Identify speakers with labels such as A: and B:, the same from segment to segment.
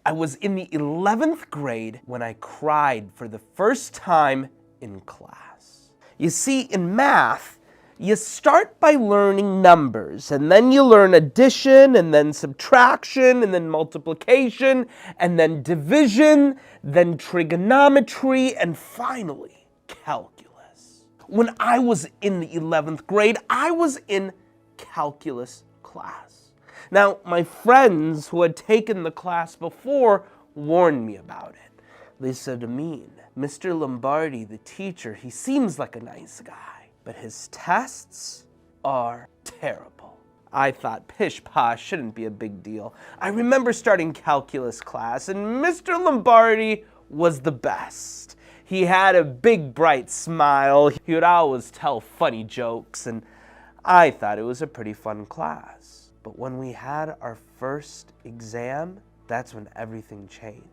A: I was in the 11th grade when I cried for the first time in class. You see, in math, you start by learning numbers, and then you learn addition, and then subtraction, and then multiplication, and then division, then trigonometry, and finally, calculus. When I was in the 11th grade, I was in calculus class. Now, my friends who had taken the class before warned me about it. They said, Amin, Mr. Lombardi, the teacher, he seems like a nice guy, but his tests are terrible. I thought pish posh shouldn't be a big deal. I remember starting calculus class, and Mr. Lombardi was the best. He had a big bright smile. He would always tell funny jokes, and I thought it was a pretty fun class. But when we had our first exam, that's when everything changed.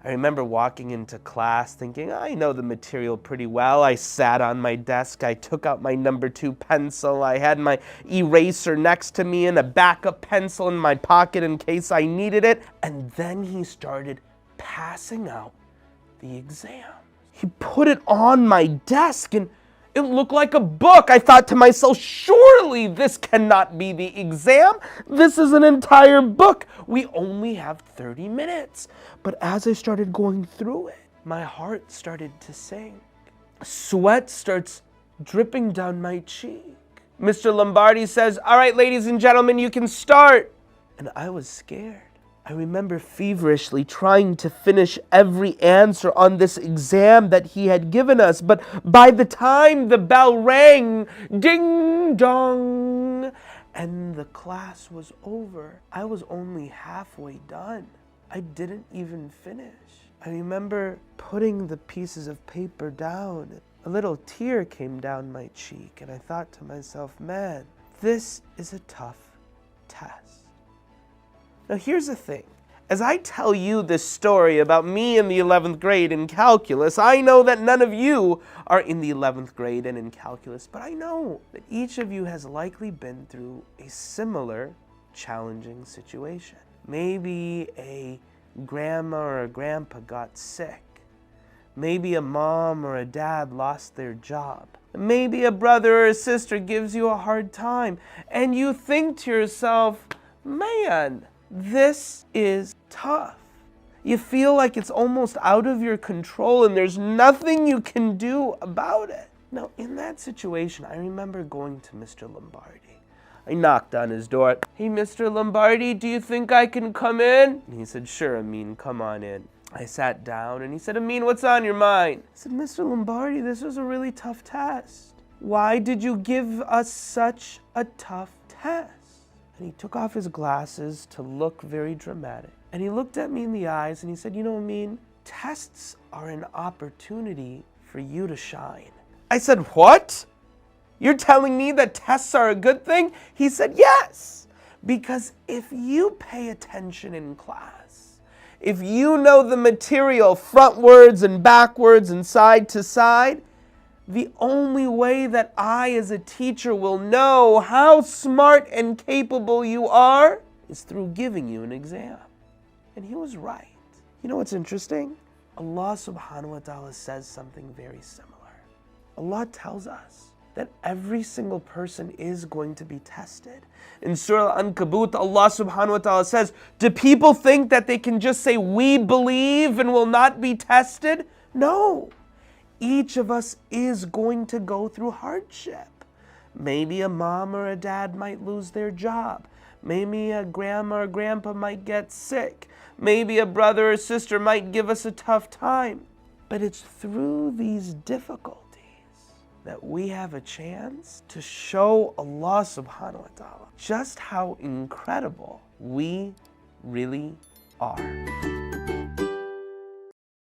A: I remember walking into class thinking, I know the material pretty well. I sat on my desk, I took out my number 2 pencil, I had my eraser next to me and a backup pencil in my pocket in case I needed it. And then he started passing out the exam. He put it on my desk and it looked like a book. I thought to myself, surely this cannot be the exam. This is an entire book. We only have 30 minutes. But as I started going through it, my heart started to sink. Sweat starts dripping down my cheek. Mr. Lombardi says, all right, ladies and gentlemen, you can start. And I was scared. I remember feverishly trying to finish every answer on this exam that he had given us, but by the time the bell rang, ding dong, and the class was over, I was only halfway done. I didn't even finish. I remember putting the pieces of paper down. A little tear came down my cheek, and I thought to myself, man, this is a tough test. Now here's the thing. As I tell you this story about me in the 11th grade in calculus, I know that none of you are in the 11th grade and in calculus, but I know that each of you has likely been through a similar challenging situation. Maybe a grandma or a grandpa got sick. Maybe a mom or a dad lost their job. Maybe a brother or a sister gives you a hard time, and you think to yourself, man, this is tough. You feel like it's almost out of your control and there's nothing you can do about it. Now, in that situation, I remember going to Mr. Lombardi. I knocked on his door. Hey, Mr. Lombardi, do you think I can come in? And he said, sure, Amin, come on in. I sat down and he said, Amin, what's on your mind? I said, Mr. Lombardi, this was a really tough test. Why did you give us such a tough test? And he took off his glasses to look very dramatic. And he looked at me in the eyes and he said, you know, Amin, tests are an opportunity for you to shine. I said, what? You're telling me that tests are a good thing? He said, yes. Because if you pay attention in class, if you know the material frontwards and backwards and side to side, the only way that I as a teacher will know how smart and capable you are is through giving you an exam. And he was right. You know what's interesting? Allah subhanahu wa ta'ala says something very similar. Allah tells us that every single person is going to be tested. In Surah Al-Ankabut, Allah subhanahu wa ta'ala says, do people think that they can just say, we believe and will not be tested? No. Each of us is going to go through hardship. Maybe a mom or a dad might lose their job. Maybe a grandma or grandpa might get sick. Maybe a brother or sister might give us a tough time. But it's through these difficulties that we have a chance to show Allah subhanahu wa ta'ala just how incredible we really are.